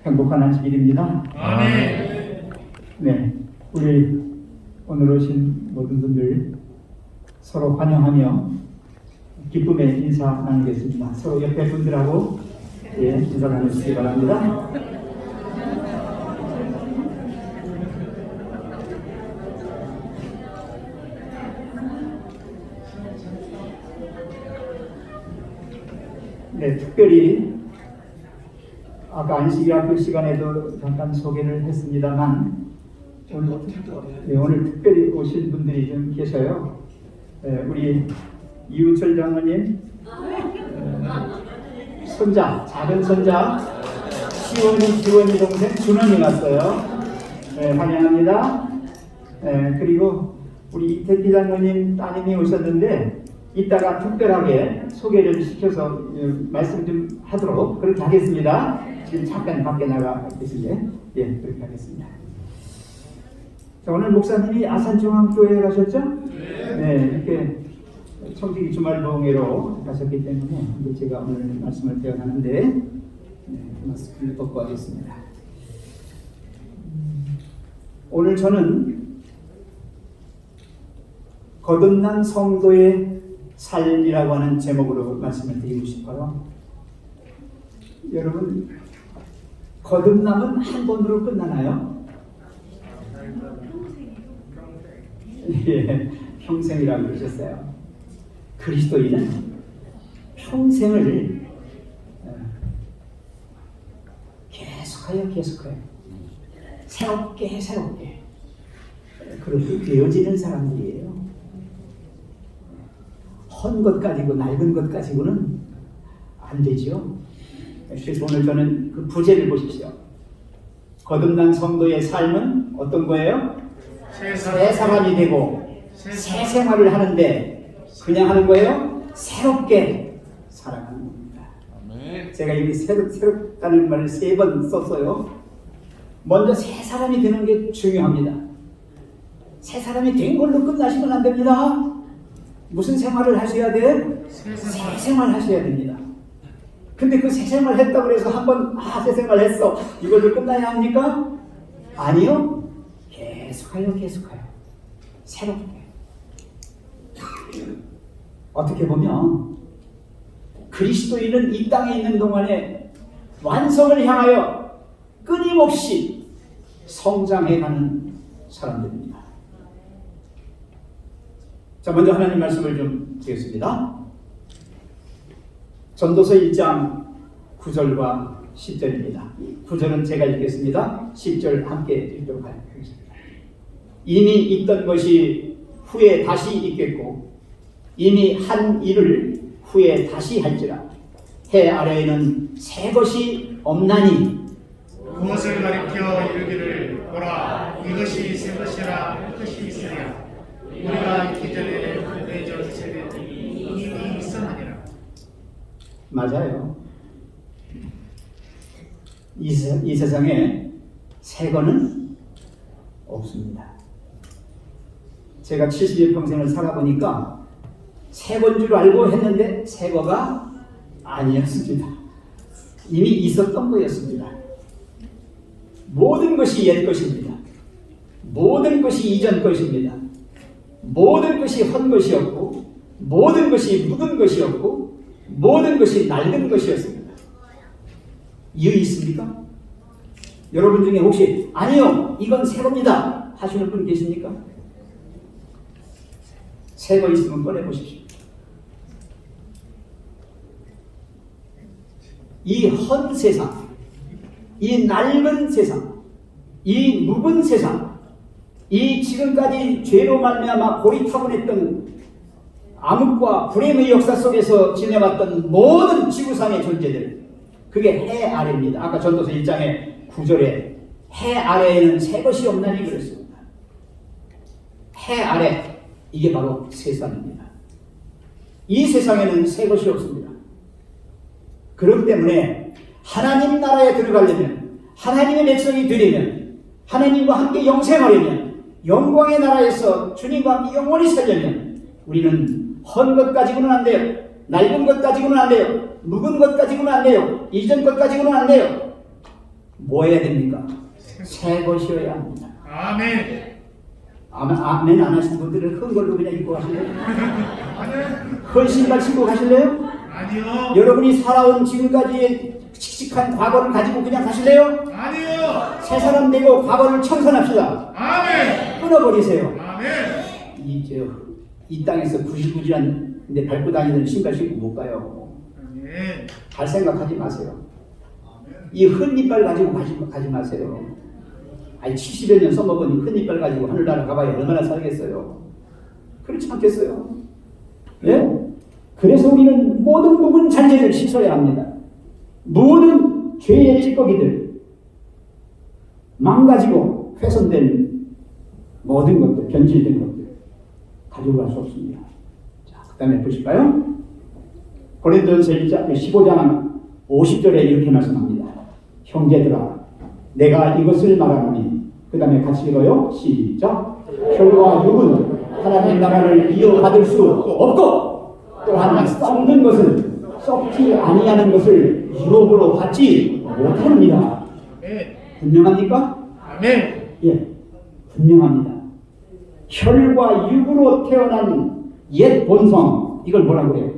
행복한 안식일입니다. 아멘. 네, 우리 오늘 오신 모든 분들 서로 환영하며 기쁨의 인사 나누겠습니다. 서로 옆에 분들하고 인사 나누시기 바랍니다. 네, 특별히 아까 안식일학교 시간에도 잠깐 소개를 했습니다만 오늘 특별히 오신 분들이 좀 계셔요. 우리 이우철 장로님 손자, 작은 손자 지원이 동생 준원이 왔어요. 환영합니다. 그리고 우리 이태기 장로님 따님이 오셨는데 이따가 특별하게 소개를 시켜서 말씀 좀 하도록 그렇게 하겠습니다. 지금 잠깐 밖에 나가 계신데 그렇게 하겠습니다. 자, 오늘 목사님이 아산중앙교회에 가셨죠? 네, 이렇게 청지기 주말봉회로 가셨기 때문에 이제 제가 오늘 말씀을 되어가는데 마스크를 벗고 하겠습니다. 오늘 저는 거듭난 성도의 삶이라고 하는 제목으로 말씀을 드리고 싶어요. 여러분, 거듭남은 한 번으로 끝나나요? 평생이라고 그러셨어요. 그리스도인은 평생을 계속하여 새롭게 그렇게 되어지는 사람들이에요. 헌 것 가지고 낡은 것 가지고는 안 되죠. 그래서 오늘 저는 그 부제를 보십시오. 거듭난 성도의 삶은 어떤 거예요? 새 사람이 되고 새 생활을 하는데 그냥 하는 거예요? 새롭게 살아가는 겁니다. 제가 여기 새롭다는 말을 3번 썼어요. 먼저 새 사람이 되는 게 중요합니다. 새 사람이 된 걸로 끝나시면 안 됩니다. 무슨 생활을 하셔야 돼? 새 생활 하셔야 됩니다. 근데 그 새 생활 했다고 해서 한번 새 생활 했어 이걸로 끝나야 합니까? 아니요. 계속하여 새롭게. 어떻게 보면 그리스도인은 이 땅에 있는 동안에 완성을 향하여 끊임없이 성장해가는 사람들입니다. 자, 먼저 하나님 말씀을 좀 드리겠습니다. 전도서 1장 9절과 10절입니다. 9절은 제가 읽겠습니다. 10절 함께 읽도록 하겠습니다. 이미 있던 것이 후에 다시 있겠고 이미 한 일을 후에 다시 할지라. 해 아래에는 새 것이 없나니 무엇을 가리켜 이르기를 보라 이것이 새 것이라 뜻이 있으랴. 우리가 기존에 내전 세대들이 이미 있었느니라. 맞아요. 이 세상에 새 거는 없습니다. 제가 70여 평생을 살아보니까 새 건 줄 알고 했는데 새 거가 아니었습니다. 이미 있었던 거였습니다. 모든 것이 옛 것입니다. 모든 것이 이전 것입니다. 모든 것이 헌 것이었고 모든 것이 묵은 것이었고 모든 것이 낡은 것이었습니다. 이유 있습니까? 여러분 중에 혹시 아니요 이건 새 겁니다 하시는 분 계십니까? 새 거 있으면 꺼내보십시오. 이 헌 세상, 이 낡은 세상, 이 묵은 세상, 이 지금까지 죄로 말미암아 고리타분했던 암흑과 불행의 역사 속에서 지내왔던 모든 지구상의 존재들, 그게 해 아래입니다. 아까 전도서 1장의 9절에 해 아래에는 새 것이 없나니 그랬습니다. 해 아래, 이게 바로 세상입니다. 이 세상에는 새 것이 없습니다. 그렇기 때문에 하나님 나라에 들어가려면, 하나님의 백성이 되려면, 하나님과 함께 영생하려면, 영광의 나라에서 주님과 함께 영원히 살려면 우리는 헌 것 가지고는 안 돼요. 낡은 것 가지고는 안 돼요. 묵은 것 가지고는 안 돼요. 이전 것 가지고는 안 돼요. 뭐 해야 됩니까? 새 것이어야 합니다. 아멘. 아멘 안 하시는 분들은 큰 걸로 그냥 입고 가실래요? 아멘. 큰 신발 신고 가실래요? 아니요. 여러분이 살아온 지금까지의 칙칙한 과거를 가지고 그냥 가실래요? 아니요. 새 사람 되고 과거를 청산합시다. 아멘. 끊어버리세요. 아멘. 이 땅에서 구실구실한데 밟고 다니는 신발 신고 못 가요. 아멘. 갈 생각하지 마세요. 이 흙이빨 가지고 가지 마세요. 아니 70여 년 써먹은 이 흙이빨 가지고 하늘나라 가봐야 얼마나 살겠어요. 그렇지 않겠어요? 예? 그래서 우리는 모든 묵은 잔재를 씻어야 합니다. 모든 죄의 찌꺼기들, 망가지고 훼손된 모든 것들, 변질된 것들 가지고 갈 수 없습니다. 자, 그 다음에 보실까요? 고린도전서 15장 50절에 이렇게 말씀합니다. 형제들아, 내가 이것을 말하노니, 그 다음에 같이 읽어요. 시작. 혈과 육은 하나님의 나라를 이어받을 수 없고, 또한 썩는 것은 썩지 아니하는 것을 유혹으로 받지 못합니다. 분명합니까? 아멘. 예, 분명합니다. 혈과 육으로 태어난 옛 본성, 이걸 뭐라고 해요?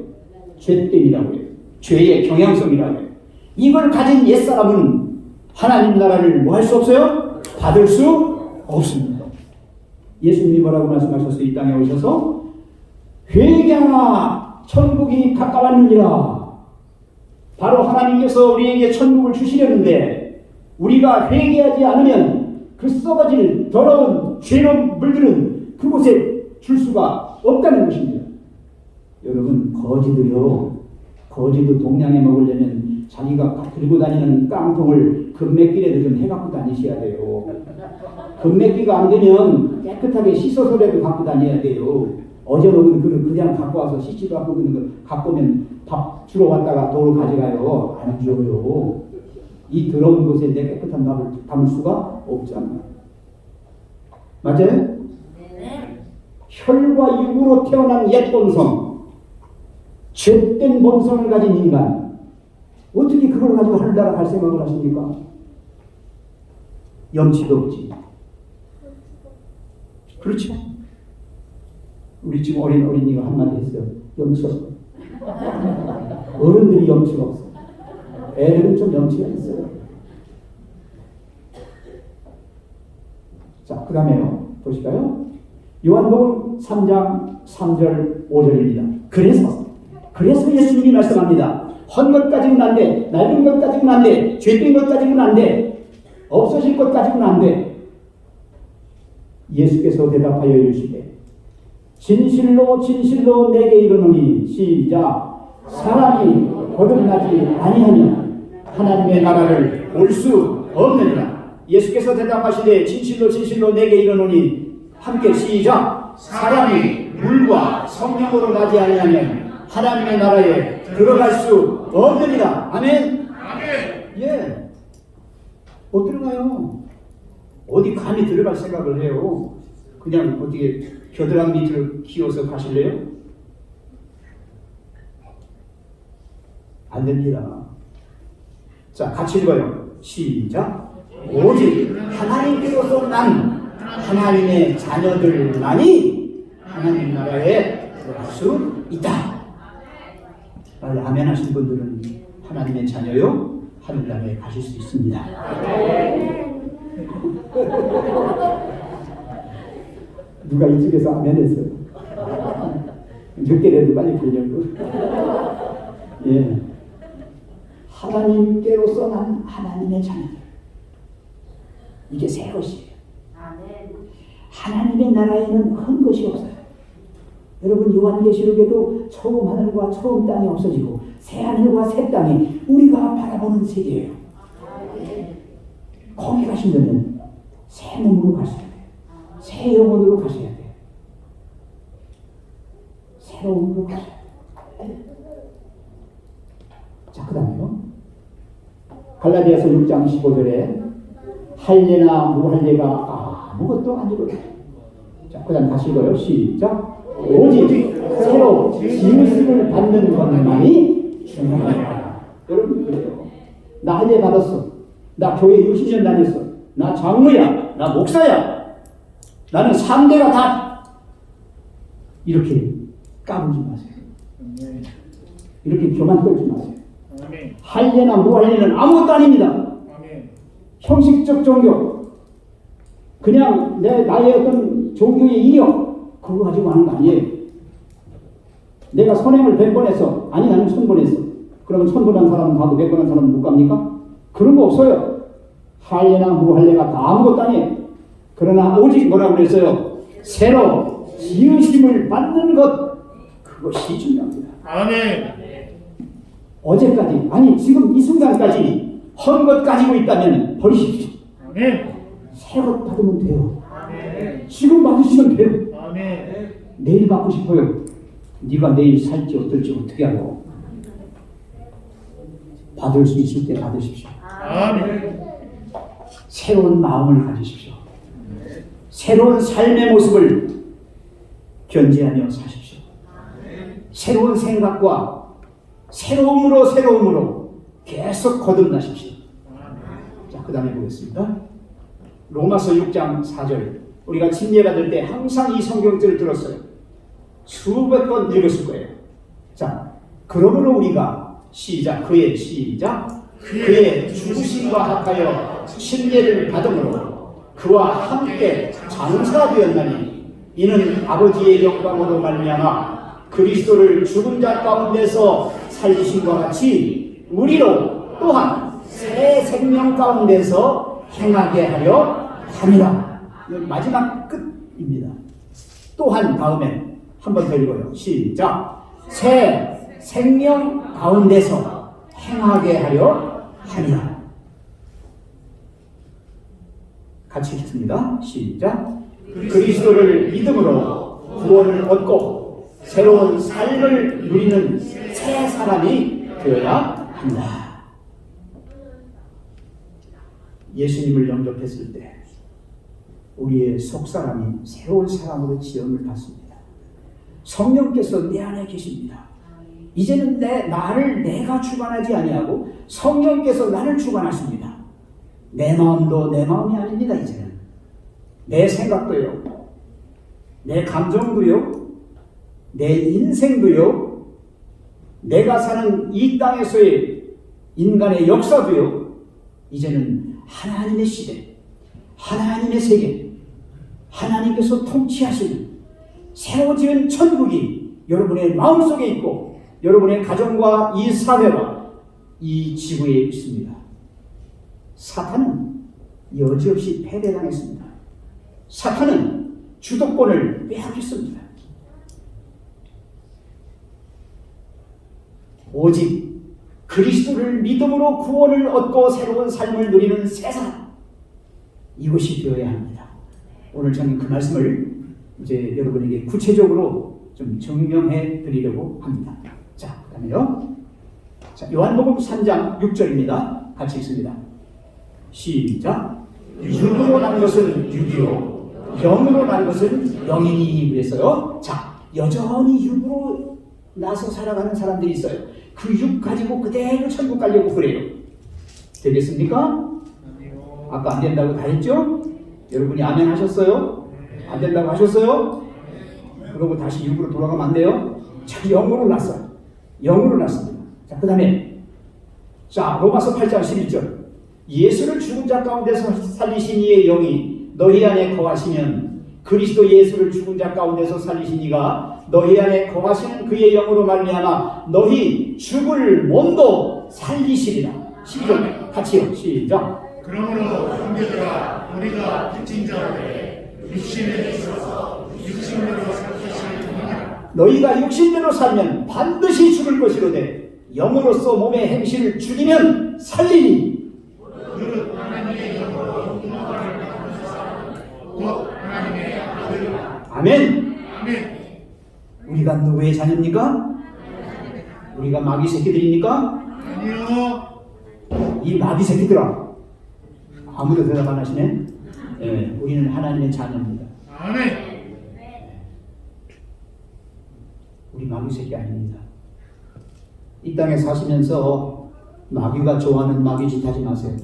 죄됨이라고 해요. 죄의 경향성이라고 해요. 이걸 가진 옛사람은 하나님 나라를 뭐 할 수 없어요? 받을 수 없습니다. 예수님이 뭐라고 말씀하셨어요? 이 땅에 오셔서 회개하라, 천국이 가까웠느니라. 바로 하나님께서 우리에게 천국을 주시려는데 우리가 회개하지 않으면 그 썩어질 더러운 죄로 물들은 그곳에 줄 수가 없다는 것입니다. 여러분, 거지도 동냥에 먹으려면 자기가 들고 다니는 깡통을 금맥기라도 좀 해갖고 다니셔야 돼요. 금맥기가 안 되면 깨끗하게 씻어서라도 갖고 다녀야 돼요. 어제 먹은 그릇 그냥 갖고 와서 씻지도 않고 그런 거 갖고 오면 밥 주러 왔다가 도로 가져가요. 안 줘요. 이 더러운 곳에 내 깨끗한 밥을 담을 수가 없잖아요. 맞아요? 네. 혈과 육으로 태어난 옛 본성, 죄된 본성을 가진 인간, 어떻게 그걸 가지고 하늘나라 갈 생각을 하십니까? 염치도 없지. 그렇죠? 우리 지금 어린이가 한마디 했어요. 염치 없어. 어른들이 염치가 없어. 애들은 좀 염치가 있어요. 자, 그 다음에요. 보실까요? 요한복음 3장 3절 5절입니다. 그래서 예수님이 말씀합니다. 헌 것 가지고는 안 돼. 낡은 것 가지고는 안 돼. 죄된 것 가지고는 안 돼. 없어질 것 가지고는 안 돼. 예수께서 대답하여 이르시되 진실로 진실로 내게 이르노니 시작. 사람이 거듭나지 아니하면 하나님의 나라를 볼 수 없느니라. 예수께서 대답하시되 진실로 진실로 내게 이르노니 함께 시작. 사람이 물과 성령으로 나지 아니하면 하나님의 나라에 들어갈 수 없느니라. 아멘. 아멘. 예. 못 들어가요. 어디 감히 들어갈 생각을 해요. 그냥 어떻게 겨드랑이 밑으로 키워서 가실래요? 안 됩니다. 자, 같이 읽어요. 시작. 오직 하나님께로서 난 하나님의 자녀들만이 하나님 나라에 들어갈 수 있다. 빨리 아멘 하신 분들은 하나님의 자녀요, 하늘나라에 가실 수 있습니다. 누가 이쪽에서 아멘 했어요? 몇 개라도 빨리 보려고. 예. 하나님께로서 난 하나님의 자녀들. 이게 새 것이에요. 하나님의 나라에는 큰 것이 없어요. 여러분, 요한계시록에도 처음 하늘과 처음 땅이 없어지고 새 하늘과 새 땅이 우리가 바라보는 세계예요. 거기 가시려면 새 몸으로 가셔야 돼요. 새 영혼으로 가셔야 돼요. 새로운 으로 가셔야 돼요. 자, 그 다음에요. 갈라디아서 6장 15절에 할례나 무할례가 아무것도 아니거든. 자, 그 다음 다시 읽어요. 시작. 오직 새로 지으심을 받는 것만이 중요하다. 여러분, 그래요. 나 할례 받았어. 나 교회 60년 다녔어. 나 장로야. 나 목사야. 나는 3대가 다. 이렇게 까불지 마세요. 아멘. 이렇게 교만 떨지 마세요. 아멘. 할례나 무할례는 아무것도 아닙니다. 아멘. 형식적 종교. 그냥 나의 어떤 종교의 이력 그거 가지고 하는 거 아니에요. 내가 선행을 100번 했어. 아니 나는 1000번 했어. 그러면 1000번 한 사람은 가고 100번 한 사람은 못 갑니까? 그런 거 없어요. 할례나 무할례가 다 아무것도 아니에요. 그러나 오직 뭐라고 그랬어요? 새로 지으심을 받는 것 그것이 중요합니다. 아멘. 어제까지 아니 지금 이 순간까지 헌 것 가지고 있다면 버리십시오. 아멘. 새로 받으면 돼요. 아멘. 지금 받으시면 돼요. 아멘. 내일 받고 싶어요. 네가 내일 살지 어떨지 어떻게 알고. 받을 수 있을 때 받으십시오. 아멘. 새로운 마음을 가지십시오. 새로운 삶의 모습을 견지하며 사십시오. 새로운 생각과 새로움으로 계속 거듭나십시오. 자, 그 다음에 보겠습니다. 로마서 6장 4절. 우리가 침례 받을 때 항상 이 성경절을 들었어요. 수백 번 읽었을 거예요. 자, 그러므로 우리가 그의 죽으심과 합하여 침례를 받음으로 그와 함께 장사되었나니 이는 아버지의 영광으로 말미암아 그리스도를 죽은 자 가운데서 살리심과 같이 우리로 또한 새 생명 가운데서 행하게 하려 함이라. 마지막 끝입니다. 또한 다음에 한 번 더 읽어요. 시작. 새 생명 가운데서 행하게 하려 함이라. 같이 읽겠습니다. 시작. 그리스도를 믿음으로 구원을 얻고 새로운 삶을 누리는 새 사람이 되어야 한다. 예수님을 영접했을 때 우리의 속사람이 새로운 사람으로 지음을 받습니다. 성령께서 내 안에 계십니다. 이제는 나를 내가 주관하지 아니하고 성령께서 나를 주관하십니다. 내 마음도 내 마음이 아닙니다. 이제는 내 생각도요, 내 감정도요, 내 인생도요, 내가 사는 이 땅에서의 인간의 역사도요, 이제는 하나님의 시대, 하나님의 세계, 하나님께서 통치하시는 새로 지은 천국이 여러분의 마음속에 있고 여러분의 가정과 이 사회와 이 지구에 있습니다. 사탄은 여지없이 패배당했습니다. 사탄은 주도권을 빼앗겼습니다. 오직 그리스도를 믿음으로 구원을 얻고 새로운 삶을 누리는 새 사람, 이것이 되어야 합니다. 오늘 저는 그 말씀을 이제 여러분에게 구체적으로 좀 증명해 드리려고 합니다. 자, 그 다음에요. 자, 요한복음 3장 6절입니다. 같이 읽습니다. 시작. 육으로 난 것은 육이요, 영으로 난 것은 영이니 그랬어요. 자, 여전히 육으로 나서 살아가는 사람들이 있어요. 그 육 가지고 그대로 천국 가려고 그래요. 되겠습니까? 아까 안 된다고 다 했죠? 여러분이 아멘 하셨어요? 안 된다고 하셨어요? 그러고 다시 육으로 돌아가면 안 돼요? 자, 영으로 났어요. 영으로 났습니다. 자, 그 다음에 자, 로마서 8장 11절. 예수를 죽은 자 가운데서 살리신 이의 영이 너희 안에 거하시면 그리스도 예수를 죽은 자 가운데서 살리신 이가 너희 안에 거하시는 그의 영으로 말미암아 너희 죽을 몸도 살리시리라. 12절 같이요. 시작. 그러므로 형제들아 우리가 빚진 자들의 육신에 있어서 육신으로 살기시느니라. 너희가 육신대로 살면 반드시 죽을 것이로되 영으로서 몸의 행실을 죽이면 살리니 그 하나님의 영으로 공화를 받는 사람 곧 하나님의 아들이라. 아멘. 아멘. 우리가 누구의 자녀입니까? 우리가 마귀 새끼들입니까? 아니요. 이 마귀 새끼들아, 아무도 대답 안 하시네. 네, 우리는 하나님의 자녀입니다. 아멘. 우리 마귀 새끼 아닙니다. 이 땅에 사시면서 마귀가 좋아하는 마귀 짓 하지 마세요.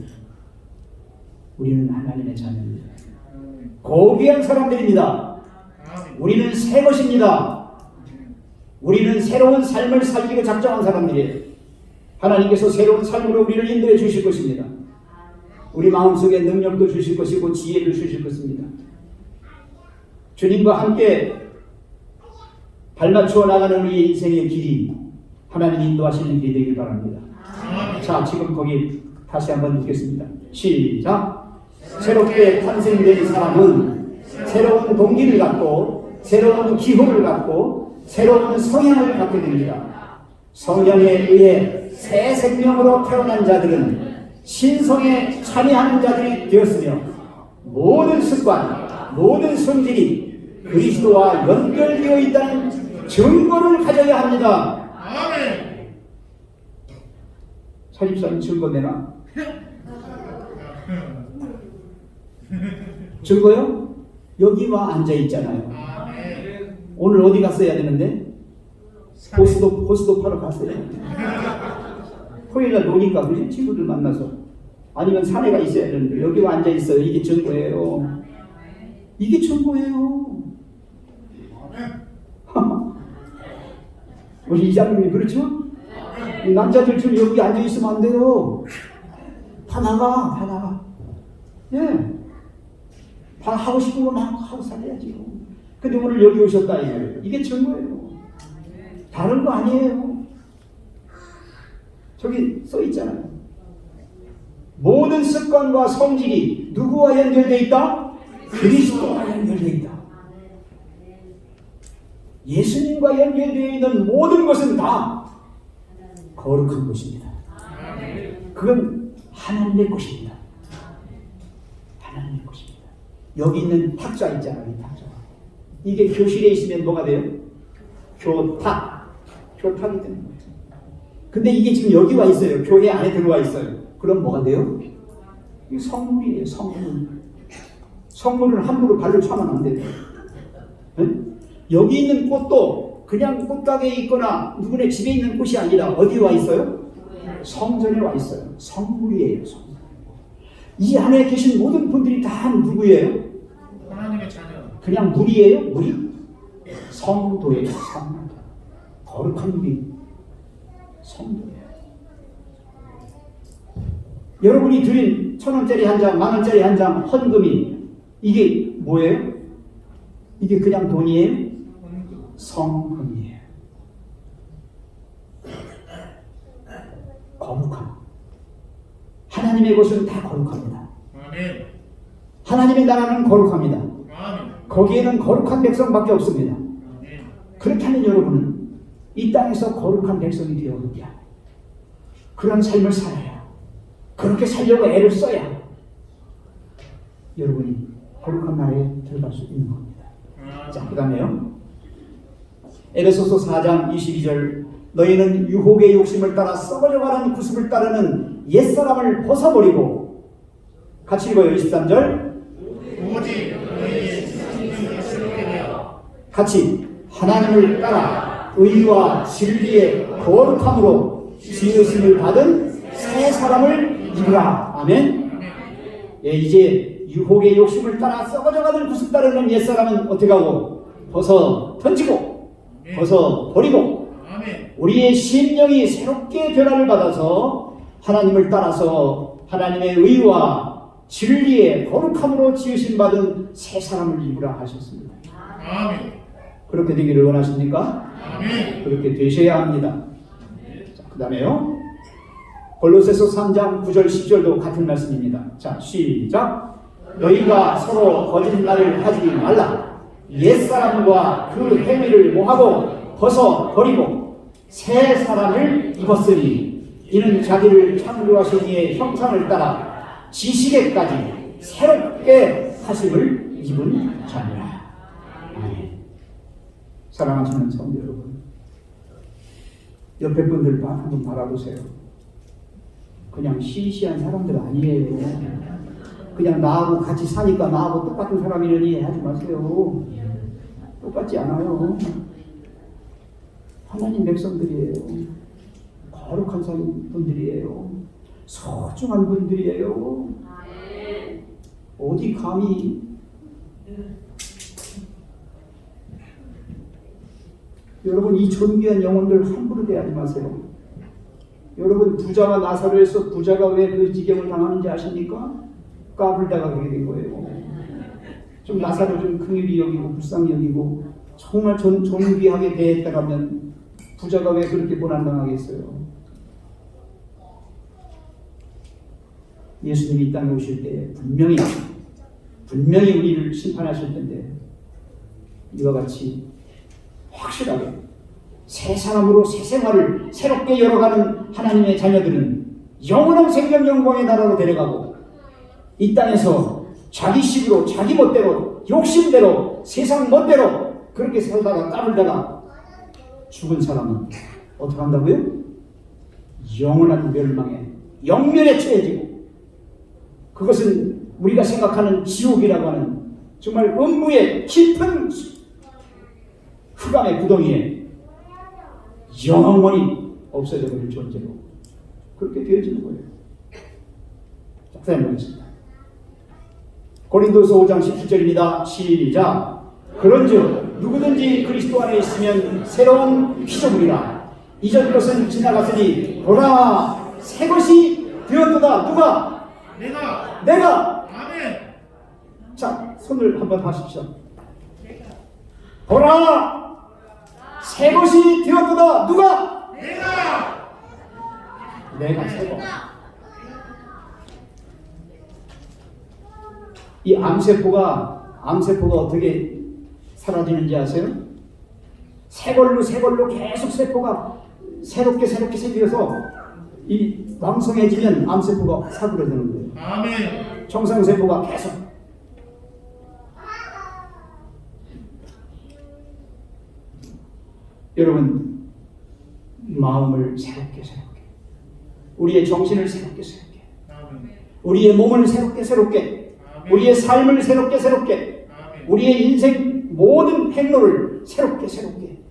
우리는 하나님의 자녀입니다. 고귀한 사람들입니다. 우리는 새 것입니다. 우리는 새로운 삶을 살기로 작정한 사람들이에요. 하나님께서 새로운 삶으로 우리를 인도해 주실 것입니다. 우리 마음속에 능력도 주실 것이고 지혜도 주실 것입니다. 주님과 함께 발맞추어 나가는 우리의 인생의 길이 하나님이 인도하시는 길이 되길 바랍니다. 자, 지금 거기 다시 한번 읽겠습니다. 시작! 새롭게 탄생된 사람은 새로운 동기를 갖고 새로운 기호를 갖고 새로운 성향을 갖게 됩니다. 성령에 의해 새 생명으로 태어난 자들은 신성에 참여하는 자들이 되었으며 모든 습관, 모든 성질이 그리스도와 연결되어 있다는 증거를 가져야 합니다. 아멘. 사집사님 증거 내놔. 증거요? 여기 와 앉아 있잖아요. 오늘 어디 갔어야 되는데? 보스도 파러 갔어야 되는데. 토요일날 노니까 그지? 친구들 만나서. 아니면 산에가 있어야 되는데 여기 와 앉아 있어요. 이게 증거예요. 이게 증거예요. 우리 이장님이 그렇죠? 이 남자들 좀 여기 앉아 있으면 안 돼요. 다 나가. 예. 다 하고 싶은 거 막 하고 살아야지요. 근데 오늘 여기 오셨다 이거예요. 이게 증거예요. 다른 거 아니에요. 저기 써 있잖아요. 모든 습관과 성질이 누구와 연결되어 있다? 그리스도와 연결되어 있다. 예수님과 연결되어 있는 모든 것은 다 거룩한 것입니다. 그건 하나님의 것입니다. 하나님의 것입니다. 여기 있는 탁자 있잖아요. 이 탁자. 이게 교실에 있으면 뭐가 돼요? 교탁이 되는 거예요. 근데 이게 지금 여기 와 있어요. 교회 안에 들어와 있어요. 그럼 뭐가 돼요? 이게 성물이에요. 성물은 함부로 발로 차면 안 돼요. 네? 여기 있는 꽃도 그냥 꽃가게에 있거나 누구네 집에 있는 꽃이 아니라 어디 와 있어요? 성전에 와 있어요. 성물이에요. 성물. 이 안에 계신 모든 분들이 다 누구예요? 하나님의 자녀. 그냥 물이에요? 물이? 성도예요. 성도. 거룩한 물이 성도예요. 여러분이 드린 1,000원짜리 한 장, 10,000원짜리 한 장 헌금이 이게 뭐예요? 이게 그냥 돈이에요? 성금이에요. 거룩함. 하나님의 것은 다 거룩합니다. 아멘. 하나님의 나라는 거룩합니다. 아멘. 거기에는 거룩한 백성밖에 없습니다. 아멘. 그렇다면 여러분은 이 땅에서 거룩한 백성이 되어야 그런 삶을 살아야 그렇게 살려고 애를 써야 여러분이 거룩한 나라에 들어갈 수 있는 겁니다. 자, 그 다음에요. 에베소서 4장 22절 너희는 유혹의 욕심을 따라 썩어져가는 구습을 따르는 옛사람을 벗어버리고 같이 읽어요. 23절 오직 너희의 성령을 새롭게 되어 같이 하나님을 따라 의와 진리의 거룩함으로 지으심을 받은 새 사람을 입으라. 아멘. 예, 이제 유혹의 욕심을 따라 썩어져가는 구습 따르는 옛사람은 어떻게 하고 벗어 던지고 벗어 버리고 우리의 심령이 새롭게 변화를 받아서 하나님을 따라서 하나님의 의와 진리의 거룩함으로 지으심 받은 새 사람을 입으라 하셨습니다. 아멘. 그렇게 되기를 원하십니까? 아멘. 그렇게 되셔야 합니다. 자, 그 다음에요. 골로새서 3장 9절 10절도 같은 말씀입니다. 자, 시작. 너희가 서로 거짓말을 하지 말라. 옛사람과 그 행위를 모하고 벗어 버리고 새 사람을 입었으니 이는 자기를 창조하신 이의 형상을 따라 지식에까지 새롭게 하심을 입은 자니라. 아멘. 사랑하시는 성도 여러분, 옆에 분들 한번 바라보세요. 그냥 시시한 사람들 아니에요. 그냥 나하고 같이 사니까 나하고 똑같은 사람이라니 하지 마세요. 똑같지 않아요. 하나님 백성들이에요. 거룩한 분들이에요. 소중한 분들이에요. 어디 감히 여러분 이 존귀한 영혼들 함부로 대하지 마세요. 여러분 부자와 나사로에서 부자가 왜 그 지경을 당하는지 아십니까? 까불다가 그렇게 된 거예요. 좀 나사로 좀 긍휼히 여기고 불쌍히 여기고 정말 존귀하게 대했다라면 부자가 왜 그렇게 고난당하겠어요? 예수님이 이 땅에 오실 때 분명히 우리를 심판하실 텐데 이와 같이 확실하게 새 사람으로 새 생활을 새롭게 열어가는 하나님의 자녀들은 영원한 생명 영광의 나라로 데려가고 이 땅에서 자기식으로 자기 멋대로 욕심대로 세상 멋대로 그렇게 살다가 까불다가 죽은 사람은 어떻게 한다고요? 영원한 멸망에 영면에 처해지고 그것은 우리가 생각하는 지옥이라고 하는 정말 음부의 깊은 흑암의 구덩이에 영원히 없어져 버릴 존재로 그렇게 되어지는 거예요. 자, 그다음에 보겠습니다. 고린도서 5장 17절입니다. 시작. 그런즉 누구든지 그리스도 안에 있으면 새로운 피조물이라. 이전 것은 지나갔으니 보라 새 것이 되었도다. 누가? 내가. 아멘. 자, 손을 한번 하십시오. 보라 새 것이 되었도다. 누가? 내가 새 것. 이 암세포가 어떻게 사라지는지 아세요? 새 걸로 계속 세포가 새롭게 생겨서 이 왕성해지면 암세포가 사그러드는 거예요. 아멘. 정상세포가 계속. 여러분 마음을 새롭게 우리의 정신을 새롭게 아멘. 우리의 몸을 새롭게 아멘. 우리의 삶을 새롭게 아멘. 우리의 인생 모든 행로를 새롭게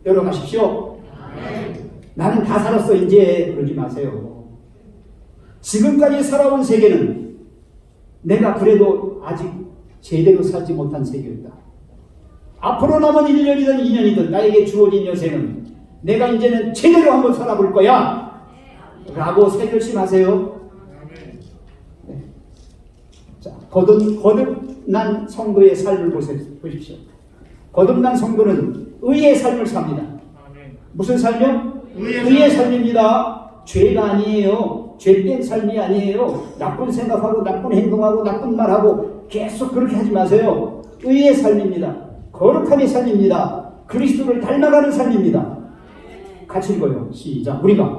열어가십시오. 아멘. 나는 다 살았어 이제 그러지 마세요. 지금까지 살아온 세계는 내가 그래도 아직 제대로 살지 못한 세계였다. 앞으로 남은 1년이든 2년이든 나에게 주어진 여생은 내가 이제는 제대로 한번 살아볼 거야 라고 새 결심하세요. 네. 자, 거듭난 성도의 삶을 보십시오. 거듭난 성도는 의의 삶을 삽니다. 무슨 삶이요? 의의 삶입니다. 죄가 아니에요. 죄된 삶이 아니에요. 나쁜 생각하고 나쁜 행동하고 나쁜 말하고 계속 그렇게 하지 마세요. 의의 삶입니다. 거룩함의 삶입니다. 그리스도를 닮아가는 삶입니다. 같이 읽어요. 시작. 우리가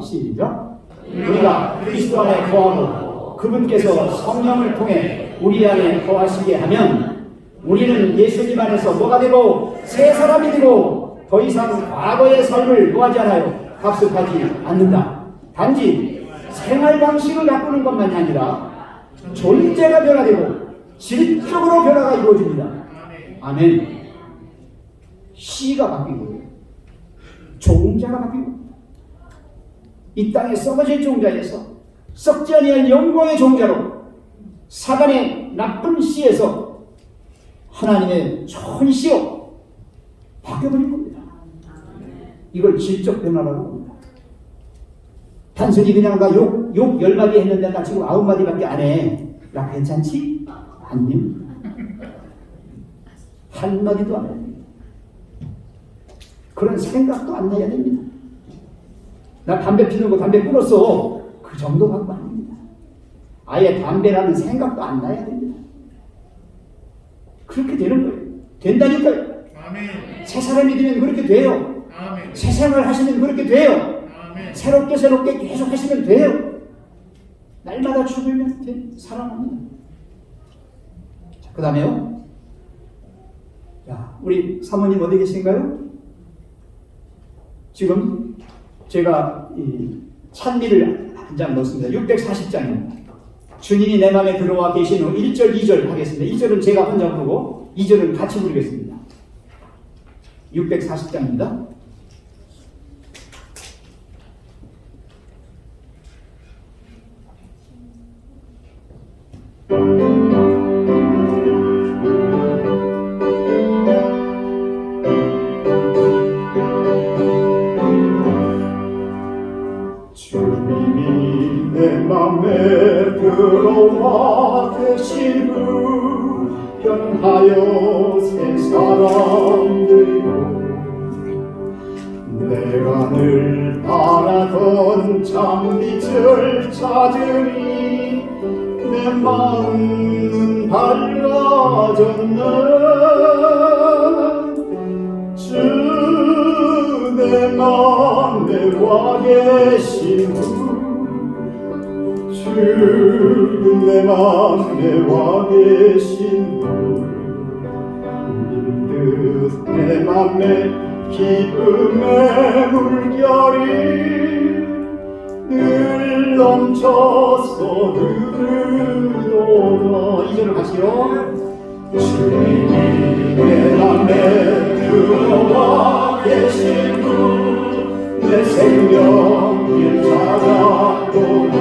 그리스도 안에 거하고 그분께서 성령을 통해 우리 안에 거하시게 하면 우리는 예수님 안에서 뭐가 되고 새 사람이 되고 더 이상 과거의 삶을 노하지 않아요. 학습하지 않는다. 단지 생활 방식을 바꾸는 것만이 아니라 존재가 변화되고 질적으로 변화가 이루어집니다. 아멘. 시가 바뀌고 종자가 바뀌고 이 땅에 썩어질 종자에서 썩지 아니할 영광의 종자로 사단의 나쁜 씨에서 하나님의 좋은 씨로 바뀌어버릴 겁니다. 이걸 질적 변화라고 합니다. 단순히 그냥 나 욕 10마디 했는데 나 지금 9마디밖에 안 해. 나 괜찮지? 아니요. 한마디도 안 해요. 그런 생각도 안 나야 됩니다. 나 담배 피는 거 담배 끊었어. 그 정도 갖고 아닙니다. 아예 담배라는 생각도 안 나야 됩니다. 그렇게 되는 거예요. 된다니까요. 아멘. 새 사람이 되면 그렇게 돼요. 아멘. 새 생활을 하시면 그렇게 돼요. 아멘. 새롭게 계속 하시면 돼요. 날마다 죽으면 살아납니다. 그 다음에요. 자, 우리 사모님 어디 계신가요? 지금 제가 이 찬미를 한 장 넣었습니다. 640장입니다. 주님이 내 마음에 들어와 계신 후 1절, 2절 하겠습니다. 1절은 제가 혼자 부르고 2절은 같이 부르겠습니다. 640장입니다. 내 맘에 들어와 계신 분 변하여 새 사람 되고 내가 늘 바라던 참빛을 찾으니 내 마음은 밝아졌네 주 내 맘에 와 계신 주 내 맘에 와 계신 듯 내 맘에 기쁨의 물결이 늘 넘쳐서 흐르도다. 이절을 같이요. 주님이 내 맘에 들어와 계신 분 내 생명을 찾았도다.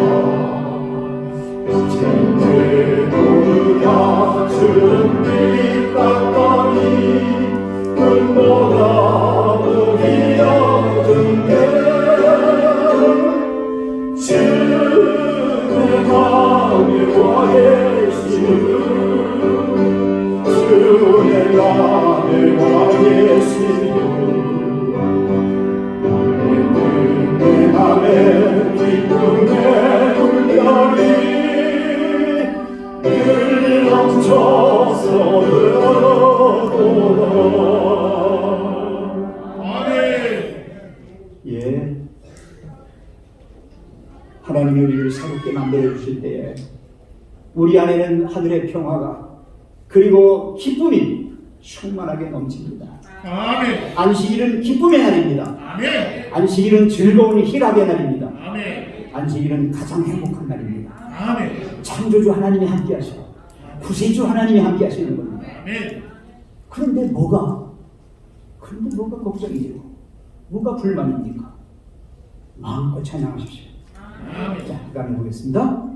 이제 모두 다 주님 닦더니 눈보라도 이어준대 주 내 맘에 와 계시는 주 내 맘에 와 계시는 내 맘에 기쁨의 물결이 늘 넘쳐서 흐르도다. 예, 하나님이 우리를 새롭게 만들어 주실 때에 우리 안에는 하늘의 평화가 그리고 기쁨이 충만하게 넘칩니다. 아멘. 안식일은 기쁨의 날입니다. 아멘. 안식일은 즐거운 희락의 날입니다. 아멘. 안식일은 가장 행복한 날입니다. 아멘. 창조주 하나님이 함께 하시고 구세주 하나님이 함께 하시는 겁니다. 아멘. 그런데 뭐가 걱정이죠? 뭐가 불만입니까? 마음껏 찬양하십시오. 아멘. 자, 그 다음에 보겠습니다.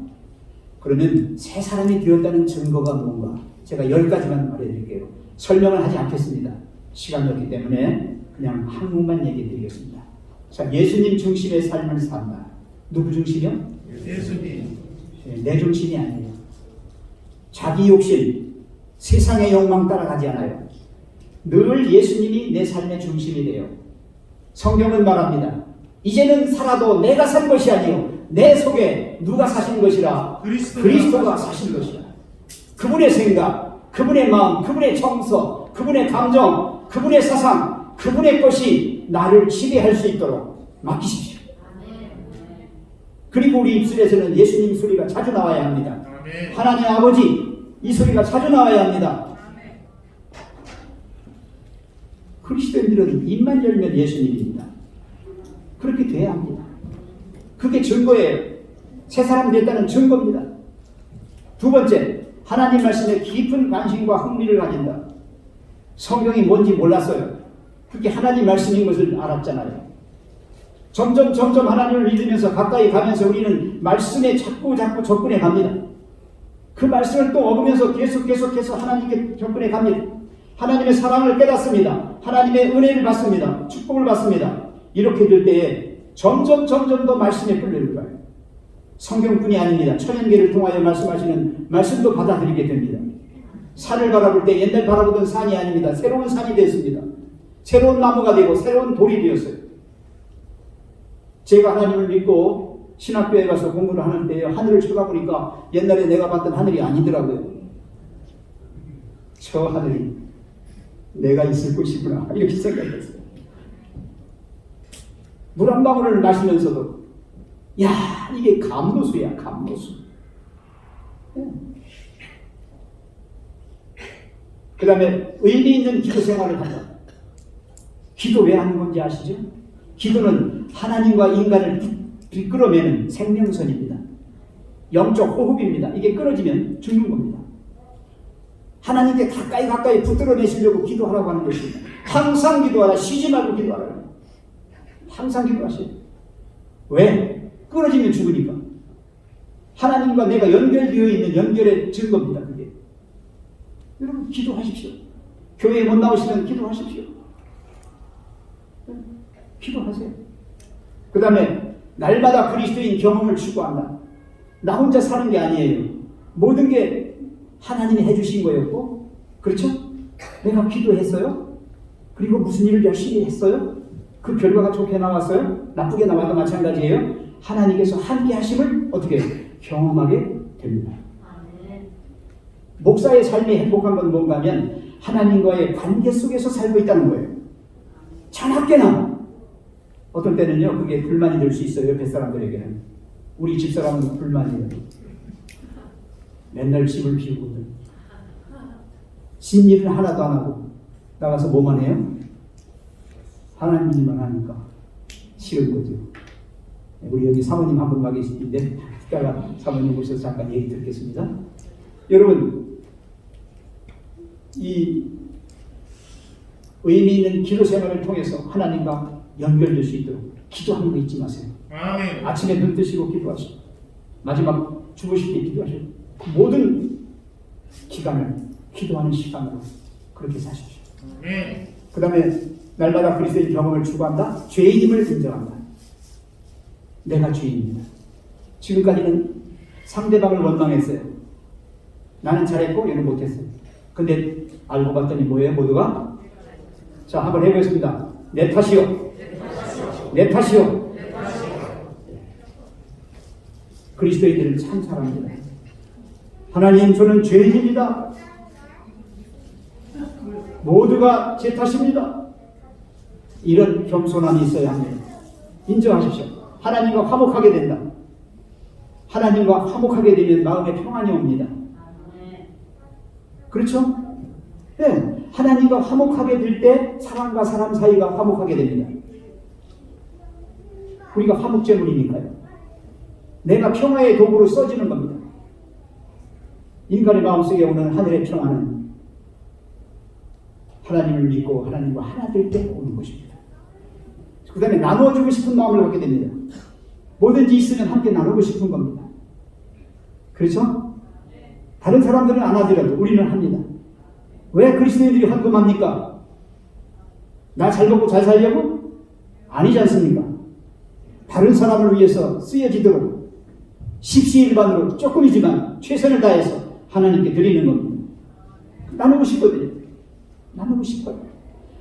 그러면 새 사람이 되었다는 증거가 뭔가? 제가 10가지만 말해드릴게요. 설명을 하지 않겠습니다. 시간이 없기 때문에 그냥 한국만 얘기해 드리겠습니다. 자, 예수님 중심의 삶을 산다. 누구 중심이요? 예수님. 내 중심이 아니에요. 자기 욕심, 세상의 욕망 따라가지 않아요. 늘 예수님이 내 삶의 중심이 돼요. 성경은 말합니다. 이제는 살아도 내가 산 것이 아니요 내 속에 누가 사신 것이라 그리스도가 사신 것이라. 그분의 생각, 그분의 마음, 그분의 정서, 그분의 감정, 그분의 사상, 그분의 것이 나를 지배할 수 있도록 맡기십시오. 그리고 우리 입술에서는 예수님 소리가 자주 나와야 합니다. 하나님 아버지 이 소리가 자주 나와야 합니다. 그리스도인들은 입만 열면 예수님입니다. 그렇게 돼야 합니다. 그게 증거예요. 새 사람 됐다는 증거입니다. 두 번째, 하나님 말씀에 깊은 관심과 흥미를 가진다. 성경이 뭔지 몰랐어요. 그게 하나님 말씀인 것을 알았잖아요. 점점 하나님을 믿으면서 가까이 가면서 우리는 말씀에 자꾸 접근해 갑니다. 그 말씀을 또 얻으면서 계속해서 하나님께 접근해 갑니다. 하나님의 사랑을 깨닫습니다. 하나님의 은혜를 받습니다. 축복을 받습니다. 이렇게 될 때에 점점 더 말씀에 끌려들 거예요. 성경뿐이 아닙니다. 천연계를 통하여 말씀하시는 말씀도 받아들이게 됩니다. 산을 바라볼 때 옛날 바라보던 산이 아닙니다. 새로운 산이 됐습니다. 새로운 나무가 되고 새로운 돌이 되었어요. 제가 하나님을 믿고 신학교에 가서 공부를 하는 때에 하늘을 쳐다보니까 옛날에 내가 봤던 하늘이 아니더라고요. 저 하늘이 내가 있을 곳이구나 이렇게 생각했어요. 물 한 방울을 마시면서도 야 이게 감로수야 감로수. 그 다음에 의미 있는 기도 생활을 한다. 기도 왜 하는 건지 아시죠? 기도는 하나님과 인간을 이끌어내는 생명선입니다. 영적 호흡입니다. 이게 끊어지면 죽는 겁니다. 하나님께 가까이 붙들어내시려고 기도하라고 하는 것입니다. 항상 기도하라. 쉬지 말고 기도하라. 항상 기도하세요. 왜? 끊어지면 죽으니까. 하나님과 내가 연결되어 있는 연결의 증거입니다. 그게. 여러분 기도하십시오. 교회에 못 나오시면 기도하십시오. 기도하세요. 그 다음에 날마다 그리스도인 경험을 추구한다. 나 혼자 사는 게 아니에요. 모든 게 하나님이 해주신 거였고, 그렇죠? 내가 기도했어요. 그리고 무슨 일을 열심히 했어요. 그 결과가 좋게 나왔어요. 나쁘게 나와도 마찬가지예요. 하나님께서 함께 하심을 어떻게 경험하게 됩니다. 목사의 삶이 행복한 건 뭔가 하면 하나님과의 관계 속에서 살고 있다는 거예요. 자나깨나 어떤 때는요 그게 불만이 될 수 있어요. 옆에 사람들에게는. 우리 집사람은 불만이에요. 맨날 집을 비우거든. 집 일은 하나도 안 하고 나가서 뭐만 해요? 하나님 일만 하니까 싫은 거죠. 우리 여기 사모님 한 분 와 계시는데 이따가 사모님 오셔서 잠깐 얘기 듣겠습니다. 여러분, 이 의미 있는 기도 생활을 통해서 하나님과 연결될 수 있도록 기도하는 거 잊지 마세요. 아멘. 아침에 눈 뜨시고 기도하시고 마지막 주무실 때 기도하시고 모든 기간을 기도하는 시간으로 그렇게 사십시오. 아멘. 그 다음에 날마다 그리스도의 경험을 추구한다. 죄인임을 인정한다. 내가 죄인입니다. 지금까지는 상대방을 원망했어요. 나는 잘했고 얘는 못했어요. 근데 알고 봤더니 뭐예요? 모두가? 자, 한번 해보겠습니다. 내 탓이요. 내 탓이요. 그리스도인들은 참 사랑입니다. 하나님, 저는 죄인입니다. 모두가 제 탓입니다. 이런 겸손함이 있어야 합니다. 인정하십시오. 하나님과 화목하게 된다. 하나님과 화목하게 되면 마음에 평안이 옵니다. 그렇죠? 네. 하나님과 화목하게 될 때 사람과 사람 사이가 화목하게 됩니다. 우리가 화목제물이니까요. 내가 평화의 도구로 써지는 겁니다. 인간의 마음속에 오는 하늘의 평화는 하나님을 믿고 하나님과 하나 될 때 오는 것입니다. 그 다음에 나눠주고 싶은 마음을 갖게 됩니다. 뭐든지 있으면 함께 나누고 싶은 겁니다. 그렇죠? 다른 사람들은 안 하더라도 우리는 합니다. 왜 그리스도인들이 헌금합니까? 나 잘 먹고 잘 살려고? 아니지 않습니까? 다른 사람을 위해서 쓰여지도록 십시일반으로 조금이지만 최선을 다해서 하나님께 드리는 겁니다. 나누고 싶거든요. 나누고 싶어요.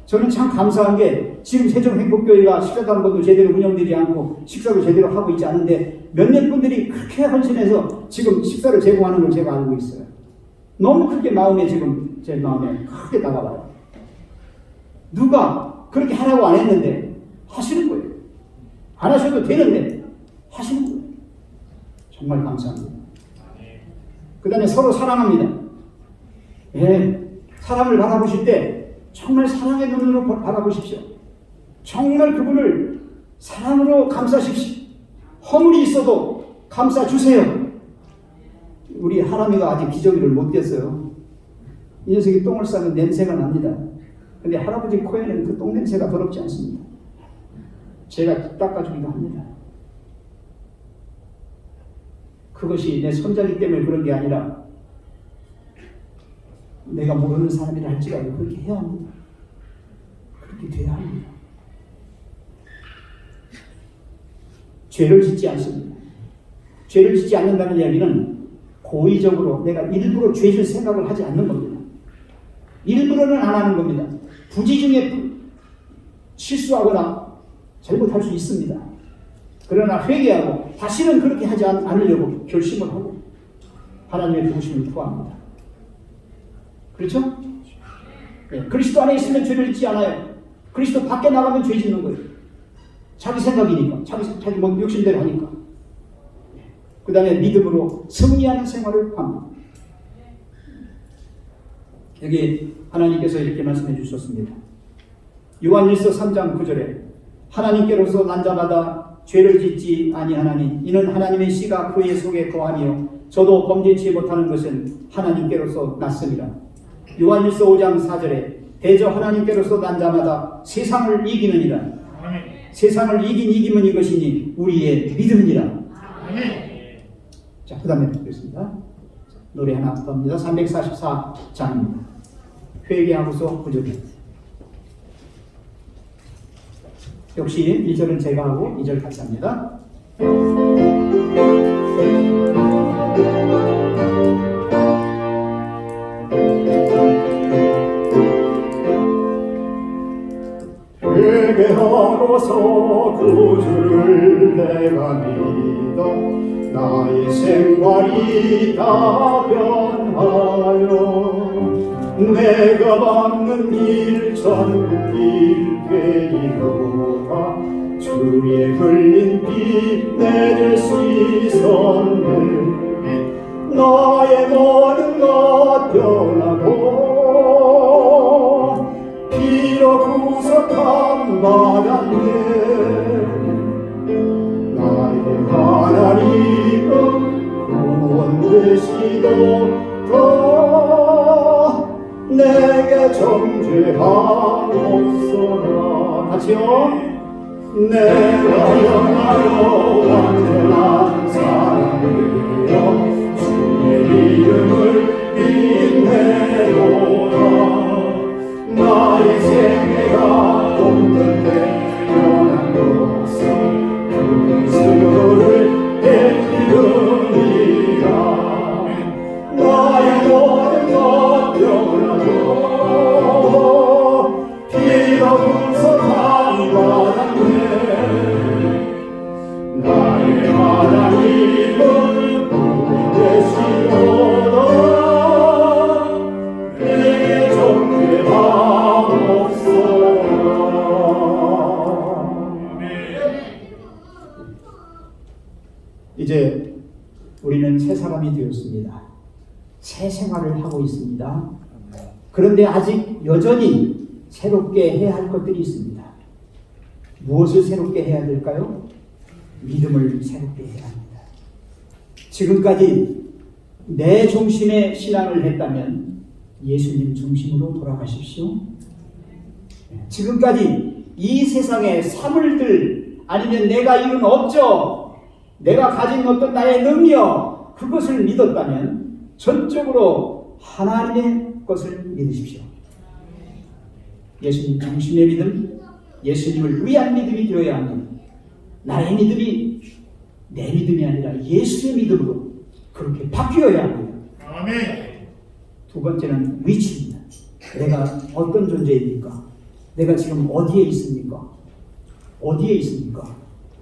저는 참 감사한 게 지금 세종행복교회가 식사도 한 번도 제대로 운영되지 않고 식사를 제대로 하고 있지 않은데 몇몇 분들이 그렇게 헌신해서 지금 식사를 제공하는 걸 제가 알고 있어요. 너무 크게 마음에 지금 제 마음에 크게 다가와요. 누가 그렇게 하라고 안 했는데 하시는 거예요. 안 하셔도 되는데 하시는 거예요. 정말 감사합니다. 그 다음에 서로 사랑합니다. 예, 사람을 바라보실 때 정말 사랑의 눈으로 바라보십시오. 정말 그분을 사랑으로 감싸십시오. 허물이 있어도 감싸주세요. 우리 하람이가 아직 기저귀를 못 꼈어요. 이 녀석이 똥을 싸면 냄새가 납니다. 근데 할아버지 코에는 그 똥 냄새가 더럽지 않습니다. 제가 닦아주기도 합니다. 그것이 내 손자기 때문에 그런 게 아니라 내가 모르는 사람이라 할지라도 그렇게 해야 합니다. 그렇게 돼야 합니다. 죄를 짓지 않습니다. 죄를 짓지 않는다는 이야기는 고의적으로 내가 일부러 죄질 생각을 하지 않는 겁니다. 일부러는 안 하는 겁니다. 부지 중에 실수하거나 잘못할 수 있습니다. 그러나 회개하고 다시는 그렇게 하지 않으려고 결심을 하고 하나님의 도우심을 구합니다. 그렇죠? 네. 그리스도 안에 있으면 죄를 짓지 않아요. 그리스도 밖에 나가면 죄 짓는 거예요. 자기 생각이니까, 자기 뭐 욕심대로 하니까. 그 다음에 믿음으로 승리하는 생활을 합니다. 여기 하나님께서 이렇게 말씀해 주셨습니다. 요한일서 3장 9절에 하나님께로서 난 자마다 죄를 짓지 아니하나니 이는 하나님의 씨가 그의 속에 거하니요 저도 범죄치 못하는 것은 하나님께로서 났습니다. 요한일서 5장 4절에 대저 하나님께로서 난 자마다 세상을 이기느니라. 아멘. 세상을 이김은 이것이니 우리의 믿음이니라. 아멘. 자, 그 다음에 보겠습니다. 노래 하나 봅니다. 344장입니다. 회개하고서 구절입니다. 역시 1절은 제가 하고 2절 같이 합니다. 오셔서 구주를 내가 믿어 나의 생활이 다 변하여 내가 받는 일 전국일 되리로다 주의 흘린 피 내줄 수 있었네 나의 모든 것 변하고 피로 구속함 받았네 나의 하나님은 구원 되시도다 내게 정죄하옵소서 같이요 내가 영하여 완전한 사람이여 주의 이름을 빛내도다 나의 생애가 온전히 변한 것은 그리스도를 베푸느니라 나의 모든 것 변하고 피로 구속함 받았네 나의 하나님은 구원 되시도다 내게 정죄하옵소서 이제 우리는 새 사람이 되었습니다. 새 생활을 하고 있습니다. 그런데 아직 여전히 새롭게 해야 할 것들이 있습니다. 무엇을 새롭게 해야 될까요? 믿음을 새롭게 해야 합니다. 지금까지 내 중심의 신앙을 했다면 예수님 중심으로 돌아가십시오. 지금까지 이 세상에 사물들 아니면 내가 이룬 업적, 내가 가진 어떤 나의 능력 그것을 믿었다면 전적으로 하나님의 것을 믿으십시오. 예수님 중심의 믿음, 예수님을 위한 믿음이 되어야 합니다. 나의 믿음이 내 믿음이 아니라 예수의 믿음으로 그렇게 바뀌어야 합니다. 아멘. 두 번째는 위치입니다. 내가 어떤 존재입니까? 내가 지금 어디에 있습니까? 어디에 있습니까?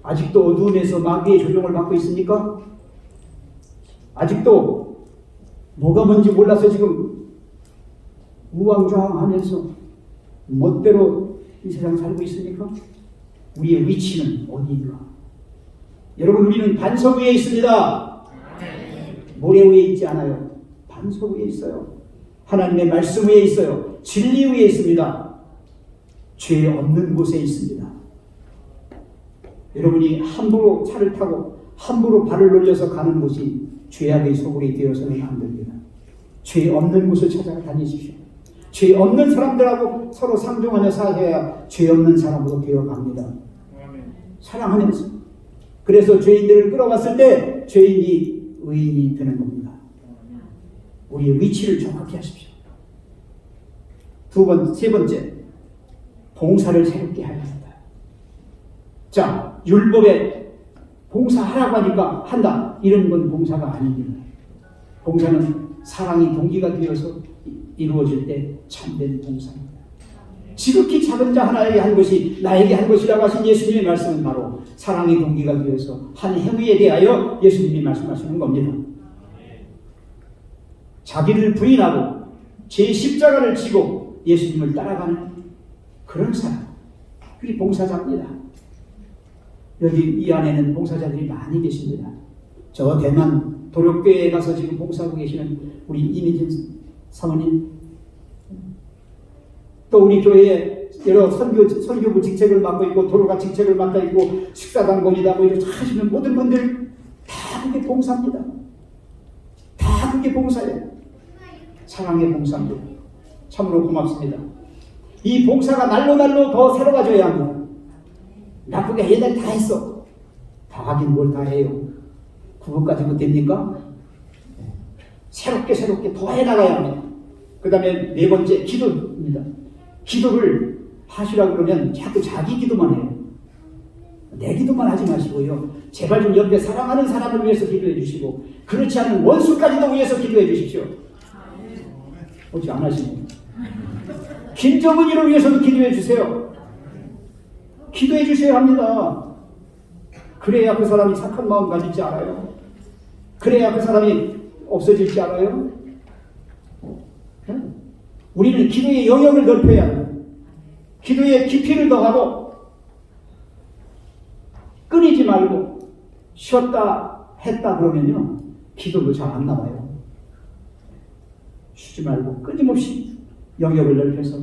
아직도 어두움에서 마귀의 조종을 받고 있습니까? 아직도 뭐가 뭔지 몰라서 지금 우왕좌왕하면서 멋대로 이 세상 살고 있습니까? 우리의 위치는 어디인가? 여러분, 우리는 반석 위에 있습니다. 모래 위에 있지 않아요. 반석 위에 있어요. 하나님의 말씀 위에 있어요. 진리 위에 있습니다. 죄 없는 곳에 있습니다. 여러분이 함부로 차를 타고 함부로 발을 놀려서 가는 곳이 죄악의 소굴이 되어서는 안 됩니다. 죄 없는 곳을 찾아가 다니십시오. 죄 없는 사람들하고 서로 상종하며 사셔야 죄 없는 사람으로 되어갑니다. 사랑하면서. 그래서 죄인들을 끌어왔을 때 죄인이 의인이 되는 겁니다. 우리의 위치를 정확히 하십시오. 세 번째, 봉사를 새롭게 해야 합니다. 자, 율법에 봉사하라고 하니까 한다. 이런 건 봉사가 아닙니다. 봉사는 사랑이 동기가 되어서 이루어질 때 참된 봉사입니다. 지극히 작은 자 하나에게 한 것이 나에게 한 것이라고 하신 예수님의 말씀은 바로 사랑의 동기가 되어서 한 행위에 대하여 예수님이 말씀하시는 겁니다. 자기를 부인하고 제 십자가를 지고 예수님을 따라가는 그런 사람, 그게 봉사자입니다. 여기 이 안에는 봉사자들이 많이 계십니다. 저 대만 도력교회에 가서 지금 봉사하고 계시는 우리 이민진 사모님, 또 우리 교회에 여러 선교부 직책을 맡고 있고 도로가 직책을 맡아 있고 식사당번이다 뭐 이렇게 하시는 모든 분들 다 그게 봉사입니다. 다 그게 봉사예요. 사랑의 봉사입니다. 참으로 고맙습니다. 이 봉사가 날로 더 새로워져야 합니다. 나쁘게 옛날에 다 했어. 다 하긴 뭘 다 해요. 그것 가지고 됩니까? 새롭게 더 해나가야 합니다. 그 다음에 네 번째, 기도입니다. 기도를 하시라고 그러면 자꾸 자기 기도만 해요. 내 기도만 하지 마시고요. 제발 좀 옆에 사랑하는 사람을 위해서 기도해 주시고, 그렇지 않은 원수까지도 위해서 기도해 주십시오. 어찌 안 하시네요. 김정은이를 위해서도 기도해 주세요. 기도해 주셔야 합니다. 그래야 그 사람이 착한 마음 가질지 알아요. 그래야 그 사람이 없어질지 알아요. 우리는 기도의 영역을 넓혀야 해요. 기도의 깊이를 더하고 끊이지 말고 쉬었다 했다 그러면요 기도도 잘 안 나와요. 쉬지 말고 끊임없이 영역을 넓혀서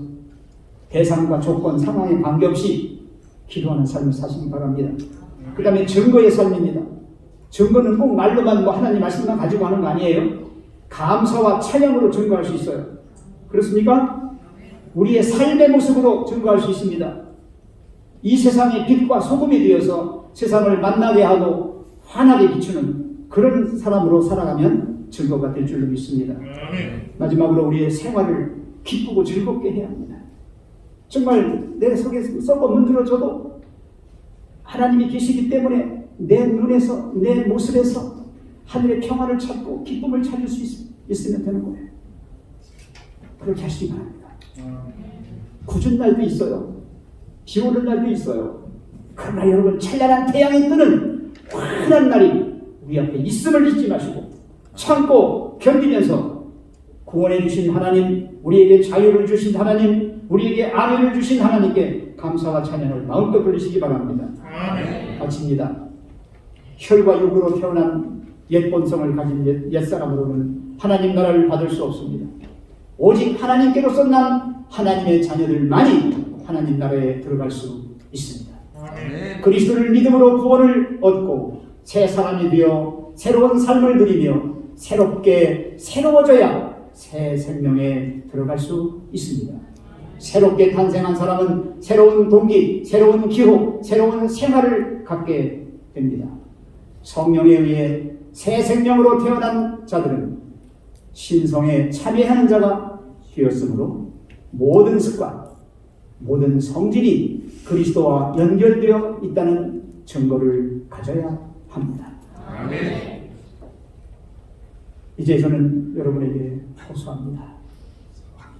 대상과 조건, 상황에 관계없이 기도하는 삶을 사시기 바랍니다. 그 다음에 증거의 삶입니다. 증거는 꼭 말로만 뭐 하나님 말씀만 가지고 하는 거 아니에요. 감사와 찬양으로 증거할 수 있어요. 그렇습니까? 우리의 삶의 모습으로 증거할 수 있습니다. 이 세상의 빛과 소금이 되어서 세상을 만나게 하고 환하게 비추는 그런 사람으로 살아가면 증거가 될 줄로 믿습니다. 마지막으로 우리의 생활을 기쁘고 즐겁게 해야 합니다. 정말 내 속에 썩어 문드러져도 하나님이 계시기 때문에 내 눈에서 내 모습에서 하늘의 평안을 찾고 기쁨을 찾을 수 있으면 되는 거예요. 그렇게 하시기 바랍니다. 궂은 날도 있어요. 비 오는 날도 있어요. 그러나 여러분 찬란한 태양이 뜨는 환한 날이 우리 앞에 있음을 잊지 마시고 참고 견디면서 구원해 주신 하나님, 우리에게 자유를 주신 하나님, 우리에게 안위를 주신 하나님께 감사와 찬양을 마음껏 돌리시기 바랍니다. 마칩니다. 혈과 육으로 태어난 옛 본성을 가진 옛사람으로는 하나님 나라를 받을 수 없습니다. 오직 하나님께로서 난 하나님의 자녀들만이 하나님 나라에 들어갈 수 있습니다. 그리스도를 믿음으로 구원을 얻고 새 사람이 되어 새로운 삶을 누리며 새롭게 새로워져야 새 생명에 들어갈 수 있습니다. 새롭게 탄생한 사람은 새로운 동기, 새로운 기호, 새로운 생활을 갖게 됩니다. 성령에 의해 새 생명으로 태어난 자들은 신성에 참여하는 자가 되었으므로 모든 습관, 모든 성질이 그리스도와 연결되어 있다는 증거를 가져야 합니다. 아멘. 이제 저는 여러분에게 호소합니다.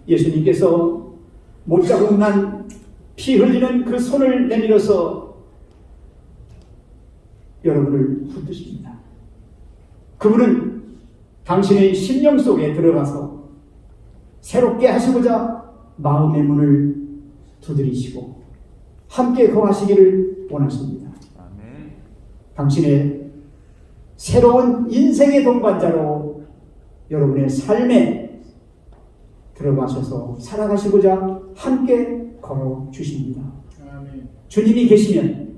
예수님께서 못자국 난 피 흘리는 그 손을 내밀어서 여러분을 붙드십니다. 그분은 당신의 심령 속에 들어가서 새롭게 하시고자 마음의 문을 두드리시고 함께 거하시기를 원하십니다. 아멘. 당신의 새로운 인생의 동반자로 여러분의 삶에 들어가셔서 살아가시고자 함께 걸어주십니다. 아멘. 주님이 계시면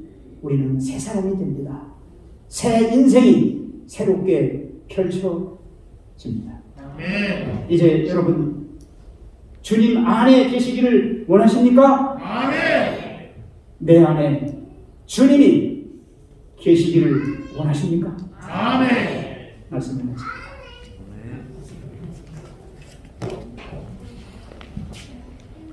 우리는 새 사람이 됩니다. 새 인생이 새롭게 펼쳐집니다. 아멘. 이제 여러분 주님 안에 계시기를 원하십니까? 아멘. 내 안에 주님이 계시기를 원하십니까? 아멘. 말씀을 하십니다.